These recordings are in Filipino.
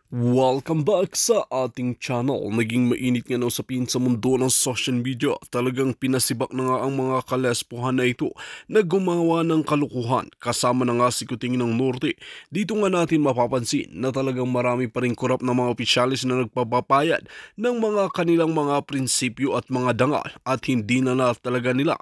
Welcome back sa ating channel. Naging mainit nga na usapin sa mundo ng social media. Talagang pinasibak na nga ang mga kalespohan na ito na gumawa ng kalukuhan. Kasama na nga si Kuting ng Norte. Dito nga natin mapapansin na talagang marami pa rin korap na mga opisyalis na nagpapapayad ng mga kanilang mga prinsipyo at mga dangal at hindi na talaga nila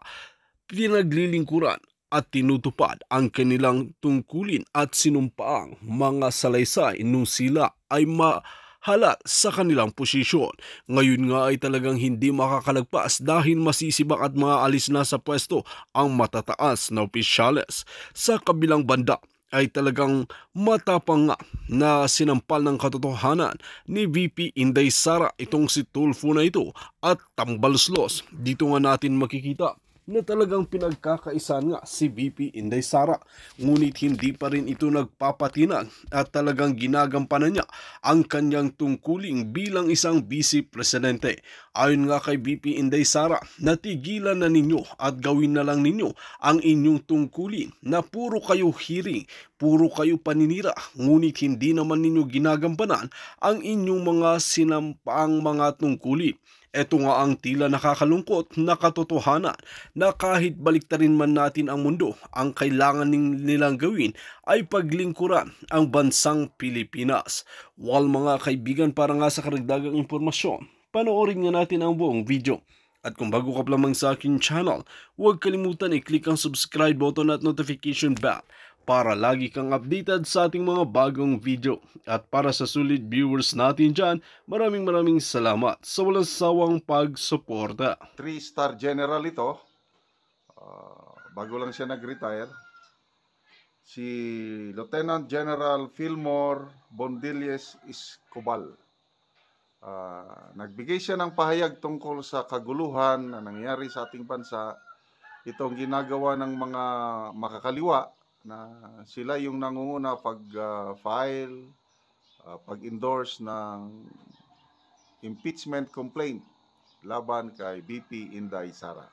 pinaglilingkuran at tinutupad ang kanilang tungkulin at sinumpaang mga salaysay nung sila ay mahalal sa kanilang posisyon. Ngayon nga ay talagang hindi makakalagpas dahil masisibak at maalis na sa pwesto ang matataas na opisyales. Sa kabilang banda ay talagang matapang nga na sinampal ng katotohanan ni VP Inday Sara itong si Tulfo na ito at tambaloslos. Dito nga natin makikita na talagang pinagkakaisan nga si VP Inday Sara. Ngunit hindi pa rin ito nagpapatinag at talagang ginagampanan niya ang kanyang tungkuling bilang isang vice presidente. Ayon nga kay VP Inday Sara, natigilan na ninyo at gawin na lang ninyo ang inyong tungkulin na puro kayo hearing, puro kayo paninira, ngunit hindi naman ninyo ginagampanan ang inyong mga sinampaang mga tungkulin. Ito nga ang tila nakakalungkot na katotohanan na kahit baliktarin man natin ang mundo, ang kailangan nilang gawin ay paglingkuran ang bansang Pilipinas. Mga kaibigan, para nga sa karagdagang impormasyon, panoorin nga natin ang buong video. At kung bago ka pa lamang sa aking channel, huwag kalimutan i-click ang subscribe button at notification bell para lagi kang updated sa ating mga bagong video. At para sa sulit viewers natin dyan, maraming salamat sa walang sawang pagsuporta. 3-star general ito. Bago lang siya nag-retire. Si Lieutenant General Fillmore Bondilles Escobal. Nagbigay siya ng pahayag tungkol sa kaguluhan na nangyari sa ating bansa. Itong ginagawa ng mga makakaliwa na sila yung nangunguna pag-file, pag-endorse ng impeachment complaint laban kay VP Inday Sara.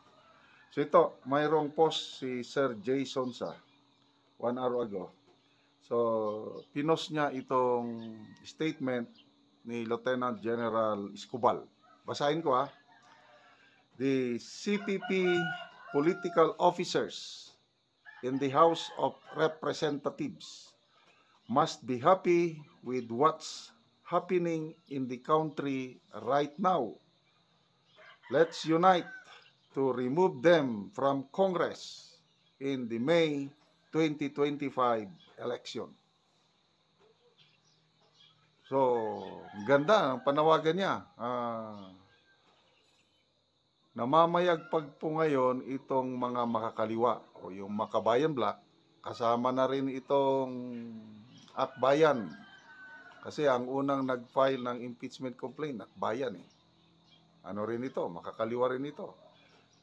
So ito, mayroong post si Sir Jason sa 1 hour ago. So, pinost niya itong statement ni Lieutenant General Escobal. Basahin ko ha. The CPP political officers in the House of Representatives must be happy with what's happening in the country right now. Let's unite to remove them from Congress in the May 2025 election. So, ganda ang panawagan niya. Namamayagpag po ngayon itong mga makakaliwa o yung Makabayan Black, kasama na rin itong Akbayan. Kasi ang unang nag-file ng impeachment complaint, Akbayan eh. Ano rin ito, makakaliwa rin ito.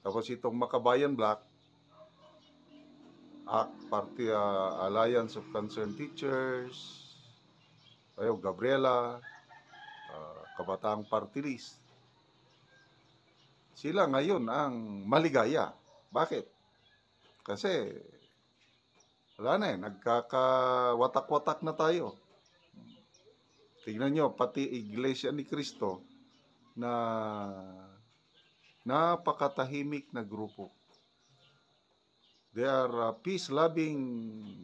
Tapos itong Makabayan Black, Party Alliance of Concerned Teachers, Gabriela, Kabataang Party List. Sila ngayon ang maligaya. Bakit? Kasi wala na eh, nagkakawatak-watak na tayo. Tignan nyo, pati Iglesia ni Cristo na napakatahimik na grupo. They are a peace-loving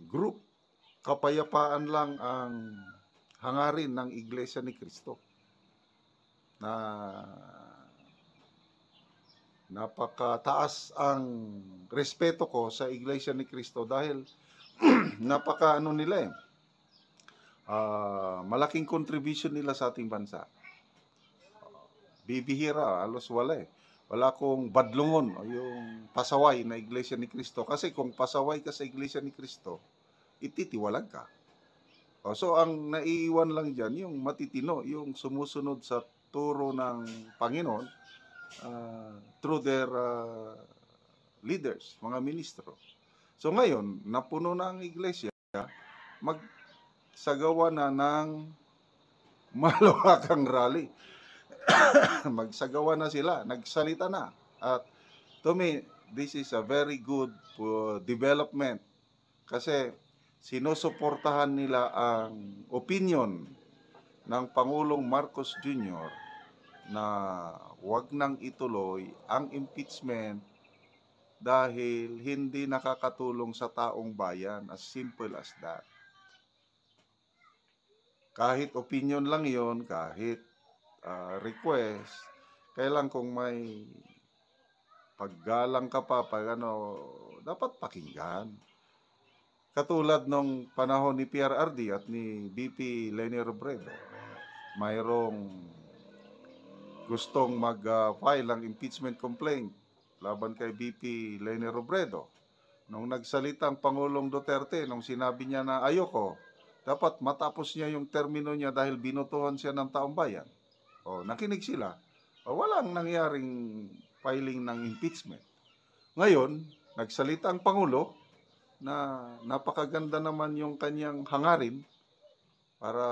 group. Kapayapaan lang ang hangarin ng Iglesia ni Cristo. Na napakataas ang respeto ko sa Iglesia ni Cristo dahil napaka nila eh. Malaking contribution nila sa ating bansa. Bibihira, halos wala eh. Wala akong badlungon o yung pasaway na Iglesia ni Cristo. Kasi kung pasaway ka sa Iglesia ni Cristo, ititiwalag ka. So ang naiiwan lang dyan, yung matitino, yung sumusunod sa turo ng Panginoon through their leaders, mga ministro. So ngayon, napuno na ang Iglesia, magsagawa na ng malawakang rally. Magsagawa na sila, nagsalita na. At to me, this is a very good development kasi sinusuportahan nila ang opinion ng Pangulong Marcos Jr. na wag nang ituloy ang impeachment dahil hindi nakakatulong sa taong bayan. As simple as that. Kahit opinion lang yon, kahit request, kailan kung may paggalang ka pa, dapat pakinggan. Katulad nung panahon ni PRRD at ni BP Leni Robredo, mayroong gustong mag-file ng impeachment complaint laban kay BP Leni Robredo. Nung nagsalita ang Pangulong Duterte, nung sinabi niya na ayoko, dapat matapos niya yung termino niya dahil binutuhan siya ng taong bayan. Nakinig sila. Walang nangyaring filing ng impeachment. Ngayon, nagsalita ang Pangulo na napakaganda naman yung kanyang hangarin para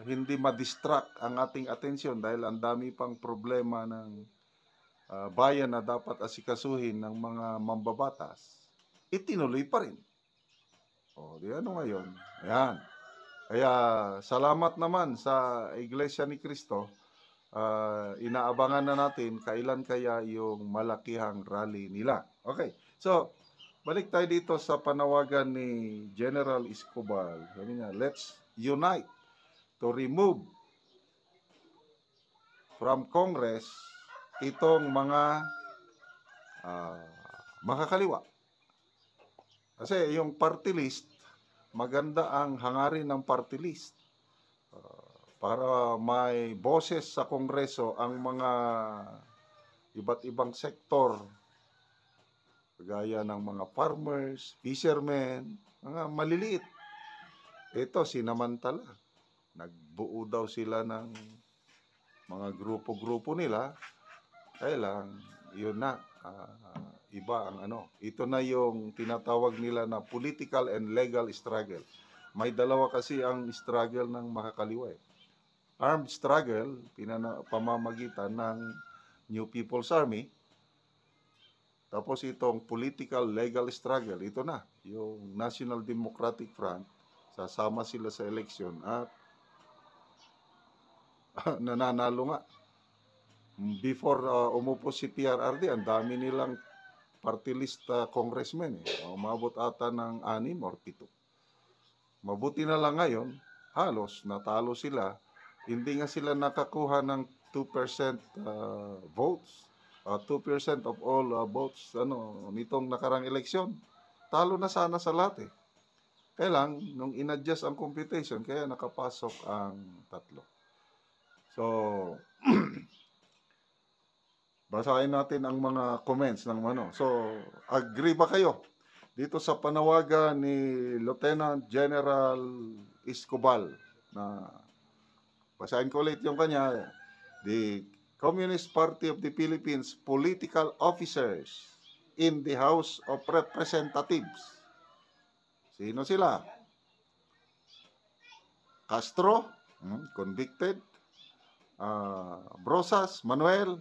hindi ma-distract ang ating atensyon dahil ang dami pang problema ng bayan na dapat asikasuhin ng mga mambabatas. Itinuloy pa rin. Di ano ngayon? Ayan. Kaya salamat naman sa Iglesia ni Cristo. Inaabangan na natin kailan kaya yung malakihang rally nila. Okay, so balik tayo dito sa panawagan ni General Escobar. Sabi niya, let's unite to remove from Congress itong mga makakaliwa. Kasi yung party list, maganda ang hangarin ng party list para may boses sa Kongreso ang mga iba't ibang sektor, gaya ng mga farmers, fishermen, mga maliliit. Ito, sinamantala. Nagbuo daw sila ng mga grupo-grupo nila. Kaya lang, yun na, iba ang ano. Ito na yung tinatawag nila na political and legal struggle. May dalawa kasi ang struggle ng makakaliwa. Armed struggle, pamamagitan ng New People's Army. Tapos itong political legal struggle, ito na, yung National Democratic Front, sasama sila sa eleksyon at nananalo nga. Before umupo si PRRD, ang dami nilang party list congressmen. Umabot ata ng 6 or 7. Mabuti na lang ngayon, halos natalo sila. Hindi nga sila nakakuha ng 2% votes. 2% of all votes nitong nakarang eleksyon. Talo na sana sa lahat. Kaya lang, nung in-adjust ang computation, kaya nakapasok ang 3. So, basahin natin ang mga comments ng So, agree ba kayo dito sa panawagan ni Lieutenant General Escobar na basahin ko ulit yung kanya, the Communist Party of the Philippines political officers in the House of Representatives. Sino sila? Castro, convicted. Brosas, Manuel.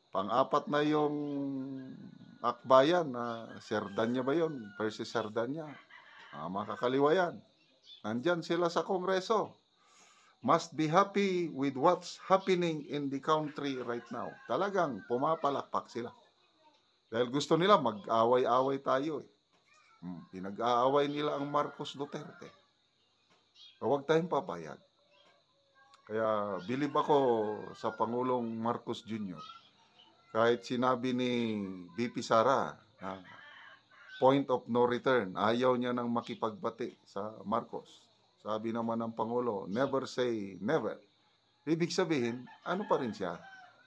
Pang-apat na yung Akbayan, Serdanya ba yun? Versus Serdanya. Makakaliwa yan. Nandyan sila sa Kongreso. Must be happy with what's happening in the country right now. Talagang pumapalakpak sila. Dahil gusto nila mag-away-away tayo. Pinag-aaway nila ang Marcos Duterte. Huwag tayong papayag. Kaya bilib ako sa Pangulong Marcos Jr. Kahit sinabi ni VP Sara na point of no return, ayaw niya nang makipagbati sa Marcos. Sabi naman ng Pangulo, never say never. Ibig sabihin, ano pa rin siya?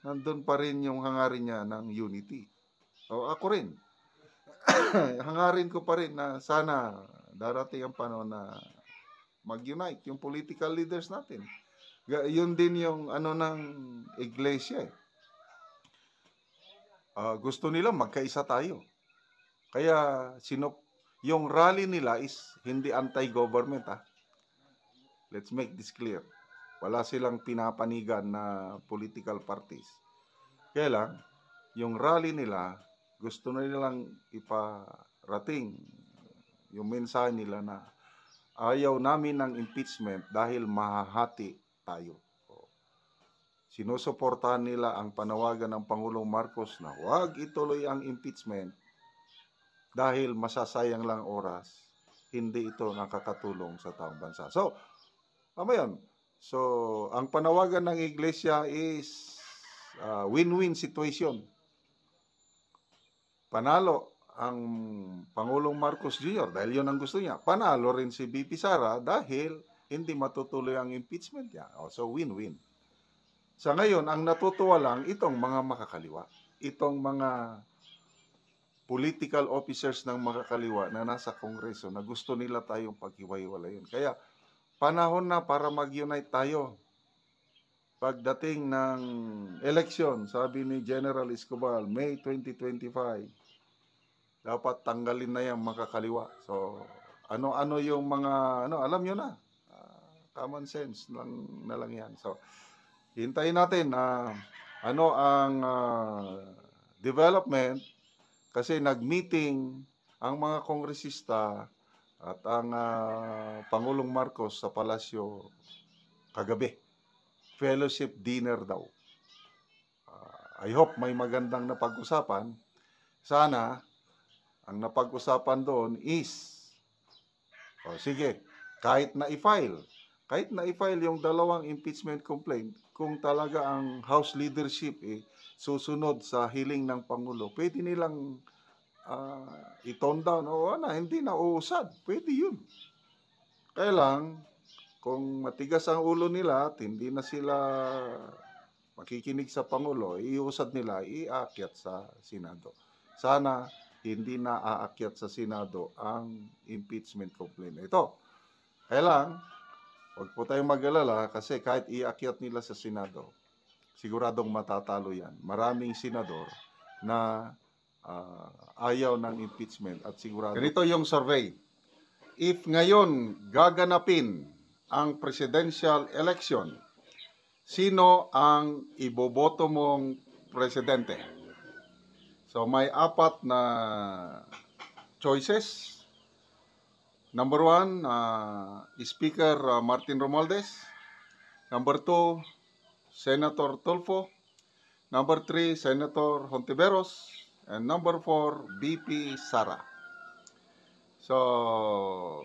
Nandun pa rin yung hangarin niya ng unity. Ako rin. Hangarin ko pa rin na sana darating ang panahon na mag-unite yung political leaders natin. Yun din yung ng iglesia. Gusto nila magkaisa tayo. Kaya yung rally nila is hindi anti-government. Let's make this clear. Wala silang pinapanigan na political parties. Kaya lang, yung rally nila, gusto na nilang iparating yung mensahe nila na ayaw namin ng impeachment dahil mahahati tayo. Sinusuportahan nila ang panawagan ng Pangulong Marcos na huwag ituloy ang impeachment dahil masasayang lang oras, hindi ito nakakatulong sa taong bansa. So, yun. So, ang panawagan ng Iglesia is win-win situation. Panalo ang Pangulong Marcos Jr. dahil yun ang gusto niya. Panalo rin si BP Sara dahil hindi matutuloy ang impeachment niya. So, win-win. Sa ngayon, ang natutuwa lang itong mga makakaliwa. Itong mga political officers ng makakaliwa na nasa Kongreso na gusto nila tayong paghiwa-hiwalayin. Kaya, panahon na para mag-unite tayo. Pagdating ng eleksyon, sabi ni General Escobar, May 2025, dapat tanggalin na yung makakaliwa. So, ano-ano yung mga, alam nyo na. Common sense lang na lang yan. So, hintayin natin ano ang development kasi nag-meeting ang mga kongresista at ang Pangulong Marcos sa palasyo kagabi. Fellowship dinner daw. I hope may magandang napag-usapan. Sana ang napag-usapan doon is sige, kahit na i-file yung dalawang impeachment complaint, kung talaga ang House leadership susunod sa hiling ng Pangulo, pwede nilang i-tone down o hindi na uusad. Pwede yun. Kaya lang, kung matigas ang ulo nila at hindi na sila makikinig sa Pangulo, iusad nila, iakyat sa Senado. Sana hindi na aakyat sa Senado ang impeachment complaint. Ito, kaya lang, huwag po tayong mag-alala kasi kahit iakyat nila sa Senado, siguradong matatalo yan. Maraming senador na ayaw ng impeachment at sigurado. Ganito yung survey. If ngayon gaganapin ang presidential election, sino ang iboboto mong presidente? So may 4 na choices. Number 1, Speaker Martin Romualdez. Number 2, Senator Tulfo. Number 3, Senator Hontiveros. And number 4, BP Sara. So,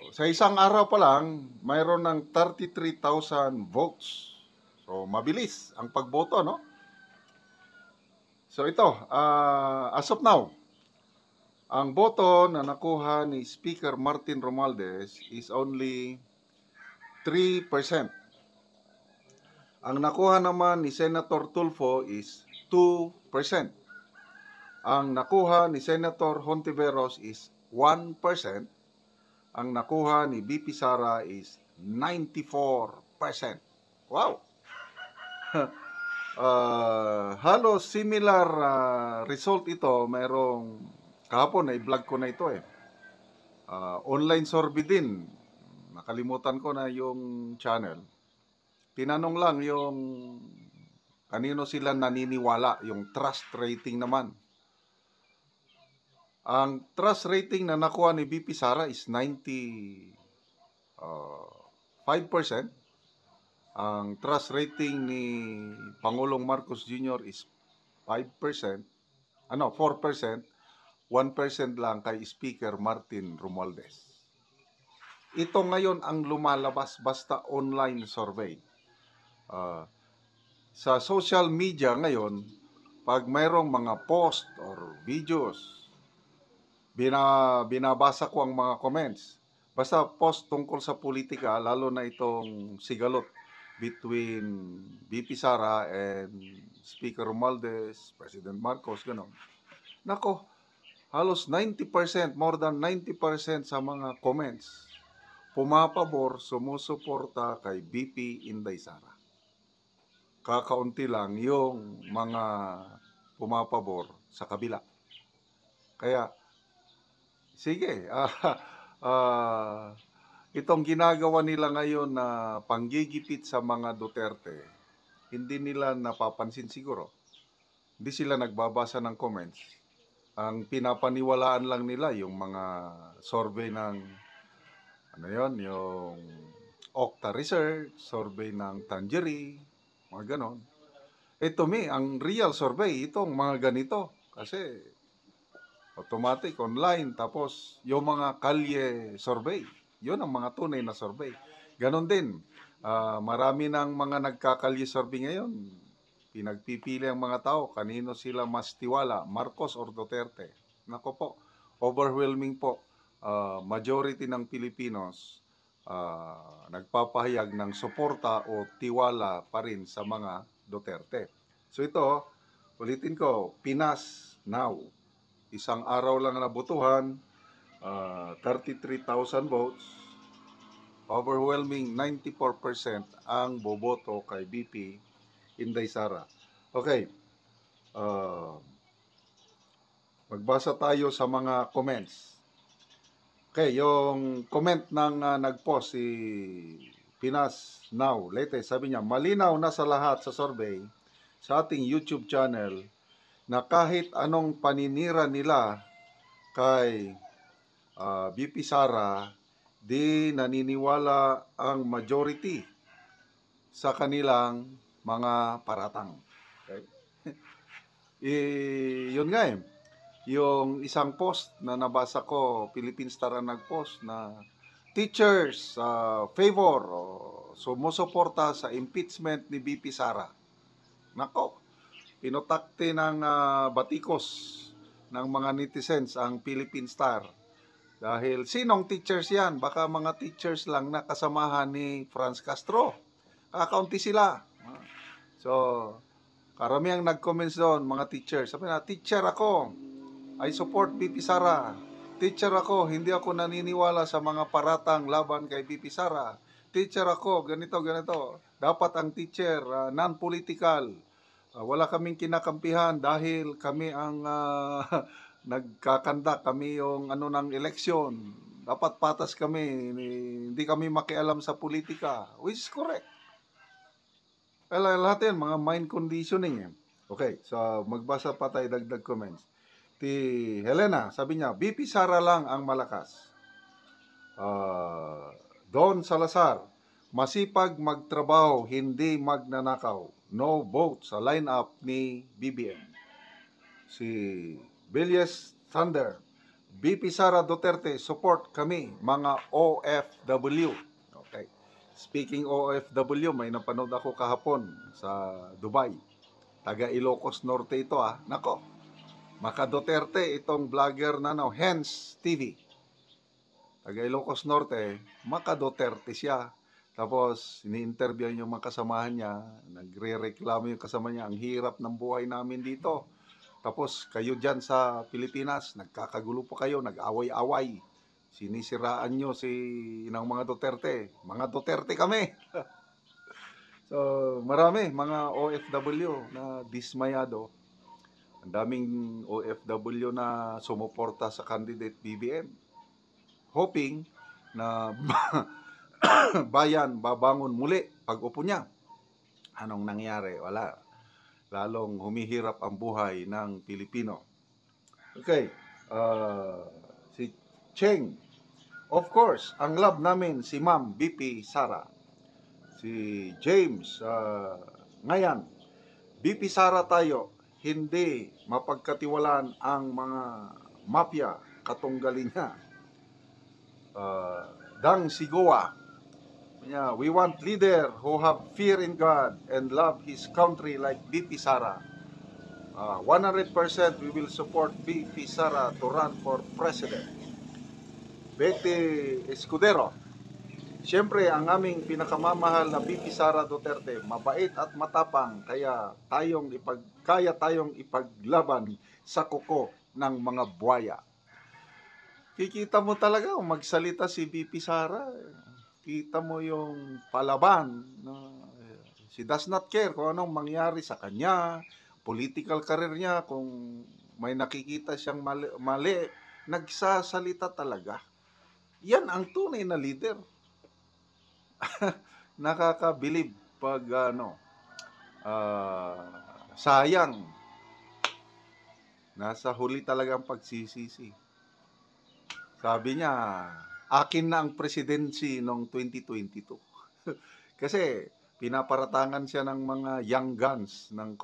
sa isang araw pa lang, mayroon ng 33,000 votes. So, mabilis ang pagboto, no? So, ito, as of now, ang boto na nakuha ni Speaker Martin Romualdez is only 3%. Ang nakuha naman ni Senator Tulfo is 2%. Ang nakuha ni Senator Hontiveros is 1%. Ang nakuha ni BP Sara is 94%. Wow! Halos similar result ito. Mayroong kahapon, i-vlog ko na ito online survey din. Nakalimutan ko na yung channel. Tinanong lang yung kanino sila naniniwala, yung trust rating naman. Ang trust rating na nakuha ni BP Sara is 95%. Ang trust rating ni Pangulong Marcos Jr. is 5%. 4%. 1% lang kay Speaker Martin Romualdez. Ito ngayon ang lumalabas basta online survey. Sa social media ngayon, pag mayroong mga post or videos, binabasa ko ang mga comments. Basta post tungkol sa politika, lalo na itong sigalot between BP Sara and Speaker Romualdez, President Marcos, gano'n. Nako, halos 90%, more than 90% sa mga comments, pumapabor, sumusuporta kay BP Inday Sara. Kakaunti lang yung mga pumapabor sa kabila. Kaya, sige, itong ginagawa nila ngayon na panggigipit sa mga Duterte, hindi nila napapansin siguro. Hindi sila nagbabasa ng comments. Ang pinapaniwalaan lang nila yung mga survey ng yung Okta Research, survey ng Tangery, mga ganon. To me, ang real survey, itong mga ganito. Kasi automatic, online, tapos yung mga kalye survey, yun ang mga tunay na survey. Ganon din, marami ng mga nagkakalye survey ngayon. Pinagpipili ang mga tao, kanino sila mas tiwala, Marcos or Duterte. Nako po, overwhelming po. Majority ng Pilipinos nagpapahayag ng suporta o tiwala pa rin sa mga Duterte. So ito, ulitin ko, Pinas Now. Isang araw lang nabutuhan, 33,000 votes. Overwhelming 94% ang boboto kay BP Inday Sara. Okay. Magbasa tayo sa mga comments. Okay, yung comment ng nag-post si Pinas Now, latest, sabi niya, malinaw na sa lahat sa survey sa ating YouTube channel na kahit anong paninira nila kay BP Sara, di naniniwala ang majority sa kanilang mga paratang. Okay? Yun nga yung isang post na nabasa ko, Philippine Star ang nag-post na teachers favor o sumusuporta sa impeachment ni BP Sara. Nako, pinotakte ng batikos ng mga netizens ang Philippine Star. Dahil sinong teachers yan? Baka mga teachers lang na kasamahan ni Franz Castro. Kakaunti sila. So, karamihang nag-comments doon, mga teachers. Sabi na, teacher ako, I support BP Sara. Teacher ako, hindi ako naniniwala sa mga paratang laban kay BP Sara. Teacher ako, ganito, ganito. Dapat ang teacher, non-political. Wala kaming kinakampihan dahil kami ang nagkakanda, kami yung ng eleksyon. Dapat patas kami, hindi kami makialam sa politika. Which is correct. Lahat yan, mga mind conditioning. Okay, so magbasa pa tayo dagdag comments. Ti Helena, sabi niya, BP Sara lang ang malakas. Don Salazar, masipag magtrabaho, hindi magnanakaw. No vote sa lineup ni BBM. Si Villas Thunder, BP Sara Duterte, support kami, mga OFW. Okay. Speaking OFW, may napanood ako kahapon sa Dubai. Taga Ilocos Norte ito Nako. Maka Duterte, itong vlogger na Hens TV. Taga Ilocos Norte, Maka Duterte siya. Tapos, ini-interview yung mga kasamahan niya, nagre-reklamo yung kasama niya, ang hirap ng buhay namin dito. Tapos, kayo dyan sa Pilipinas, nagkakagulo po kayo, nag-away-away. Sinisiraan nyo ng mga Duterte. Mga Duterte kami. So, marami, mga OFW na dismayado. Ang daming OFW na sumuporta sa candidate BBM. Hoping na bayan babangon muli pag upo niya. Anong nangyari? Wala. Lalong humihirap ang buhay ng Pilipino. Okay. Si Cheng. Of course, ang love namin si Ma'am BP Sara. Si James. Ngayon, BP Sara tayo. Hindi mapagkatiwalaan ang mga mafia katunggali niya. Dang Sigoa. We want leader who have fear in God and love his country like BP Sara. 100% we will support BP Sara to run for president. Betty Escudero. Siyempre, ang aming pinakamamahal na BP Sara Duterte, mabait at matapang, kaya tayong ipaglaban sa kuko ng mga buwaya. Kikita mo talaga, magsalita si BP Sara, kita mo yung palaban. She does not care kung anong mangyari sa kanya, political career niya, kung may nakikita siyang mali, nagsasalita talaga. Yan ang tunay na leader. Nakakabilib pag sayang. Nasa huli talaga ang pagsisisi. Sabi niya, akin na ang presidency noong 2022. Kasi pinaparatangan siya ng mga young guns ng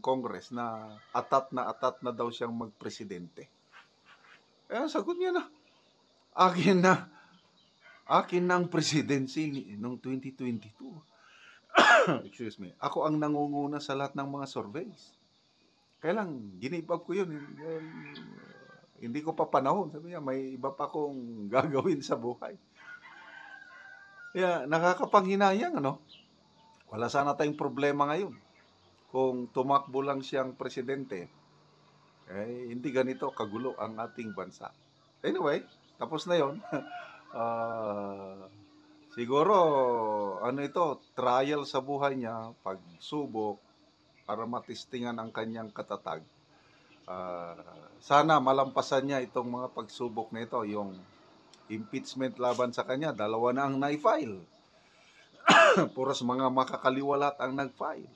Congress na atat na daw siyang magpresidente. Eh, ang sagot niya na, akin na, akin na ang presidency noong 2022. Excuse me. Ako ang nangunguna sa lahat ng mga surveys. Kaya lang, give up ko yun. Hindi ko pa panahon. Sabi niya, may iba pa akong gagawin sa buhay. Kaya nakakapanghinayang, ano? Wala sana tayong problema ngayon. Kung tumakbo lang siyang presidente, eh, hindi ganito kagulo ang ating bansa. Anyway, tapos na yon. Siguro, ano ito, trial sa buhay niya, pagsubok, para matistingan ang kanyang katatag. Sana malampasan niya itong mga pagsubok na ito, yung impeachment laban sa kanya, 2 na ang na-file. Puros mga makakaliwalat ang nag-file.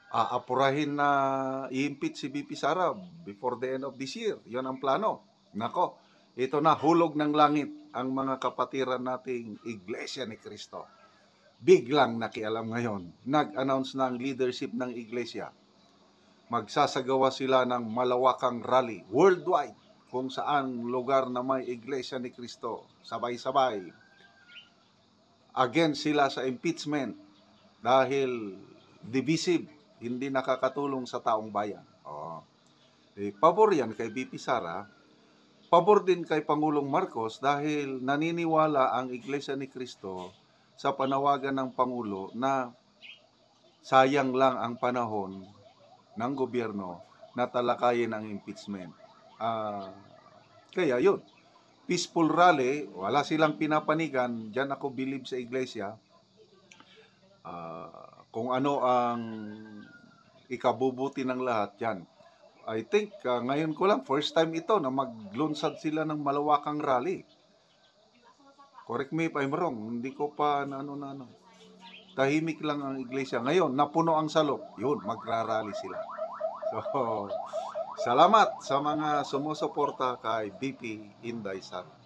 Aapurahin na i-impeach si BP Sara before the end of this year. Yon ang plano. Nako, ito na, hulog ng langit ang mga kapatiran nating Iglesia ni Cristo. Biglang nakialam ngayon. Nag-announce na ang leadership ng Iglesia. Magsasagawa sila ng malawakang rally worldwide kung saan lugar na may Iglesia ni Cristo. Sabay-sabay. Against sila sa impeachment dahil divisive, hindi nakakatulong sa taong bayan. Pabor yan kay BP Sara. Pabor din kay Pangulong Marcos dahil naniniwala ang Iglesia ni Cristo sa panawagan ng Pangulo na sayang lang ang panahon ng gobyerno na talakayin ang impeachment. Kaya yun, peaceful rally, wala silang pinapanigan, dyan ako believe sa Iglesia. Kung ano ang ikabubuti ng lahat, yan. I think ngayon ko lang, first time ito na maglunsad sila ng malawakang rally. Correct me if I'm wrong, hindi ko pa ano. Tahimik lang ang Iglesia. Ngayon, napuno ang salop, yun, magrarally sila. So, salamat sa mga sumusuporta kay BP Inday Sara.